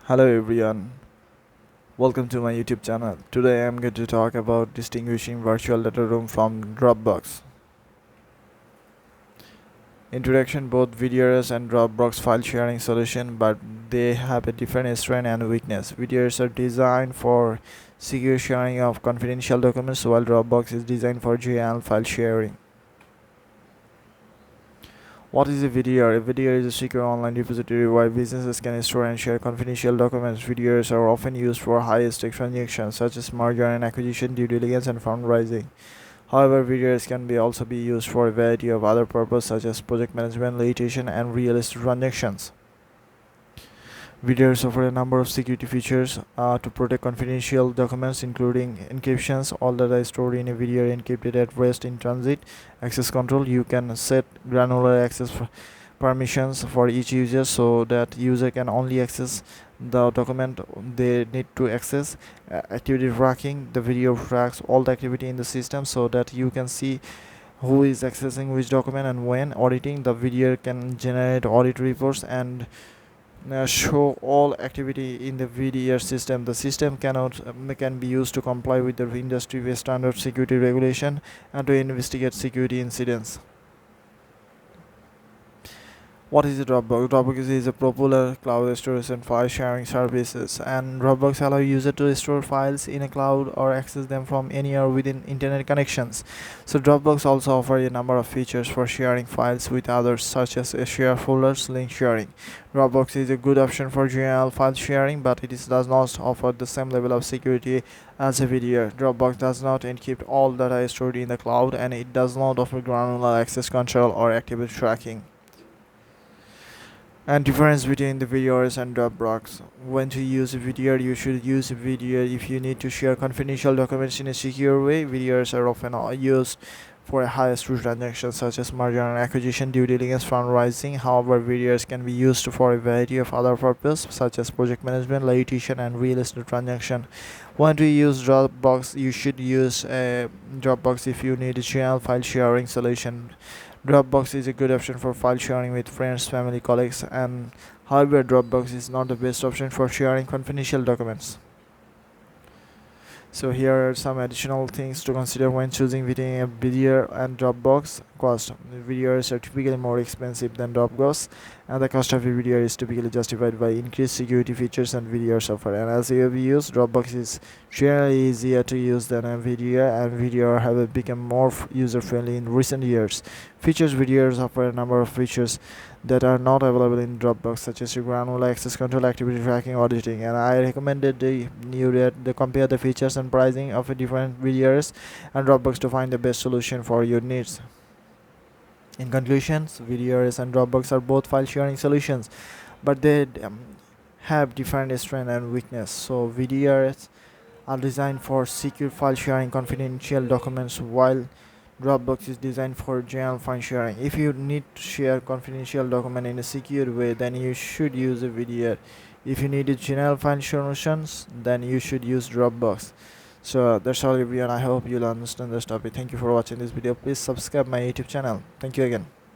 Hello everyone, welcome to my YouTube channel. Today I am going to talk about distinguishing virtual data room from Dropbox. Introduction: both VDRs and Dropbox file sharing solution, but they have a different strength and weakness. VDRs are designed for secure sharing of confidential documents, while Dropbox is designed for GL file sharing. What is a VDR? A VDR is a secure online repository where businesses can store and share confidential documents. VDRs are often used for high-stake transactions such as merger and acquisition, due diligence, and fundraising. However, VDRs can also be used for a variety of other purposes such as project management, litigation, and real estate transactions. VDRs offer a number of security features to protect confidential documents, including encryptions. All data is stored in a VDR encrypted at rest in transit. Access control: you can set granular access permissions for each user so that user can only access the document they need to access. Activity tracking: the video tracks all the activity in the system so that you can see who is accessing which document and when. Auditing: the VDR can generate audit reports and show all activity in the VDR system. The system can be used to comply with the industry standard security regulation and to investigate security incidents. What is a Dropbox? Dropbox is a popular cloud storage and file sharing services, and Dropbox allows users to store files in a cloud or access them from anywhere within internet connections. So Dropbox also offers a number of features for sharing files with others, such as share folders, link sharing. Dropbox is a good option for general file sharing, but does not offer the same level of security as a VDR. Dropbox does not encrypt all data stored in the cloud, and it does not offer granular access control or activity tracking. And difference between the VDRs and Dropbox. When to use a VDR: you should use a VDR if you need to share confidential documents in a secure way. VDRs are often used for a high-risk transactions such as merger and acquisition, due diligence, fundraising. However, VDRs can be used for a variety of other purposes such as project management, litigation, and real estate transaction. When to use Dropbox: you should use a Dropbox if you need a general file sharing solution. Dropbox is a good option for file sharing with friends, family, colleagues, and however, Dropbox is not the best option for sharing confidential documents. So here are some additional things to consider when choosing between a VDR and Dropbox. Cost: VDRs are typically more expensive than Dropbox, and the cost of a VDR is typically justified by increased security features and VDRs offer. And as you have used, Dropbox is generally easier to use than a VDR, and VDR have become more user-friendly in recent years. Features: VDRs offer a number of features that are not available in Dropbox, such as granular access control, activity tracking, auditing. And I recommended you that compare the features and pricing of different VDRs and Dropbox to find the best solution for your needs. In conclusion, VDRs and Dropbox are both file sharing solutions, but they have different strengths and weakness. So VDRs are designed for secure file sharing confidential documents, while Dropbox is designed for general file sharing. If you need to share confidential document in a secure way, then you should use a VDR. If you need a general file solutions, then you should use Dropbox. So that's all everyone. I hope you'll understand this topic. Thank you for watching this video. Please subscribe my YouTube channel. Thank you again.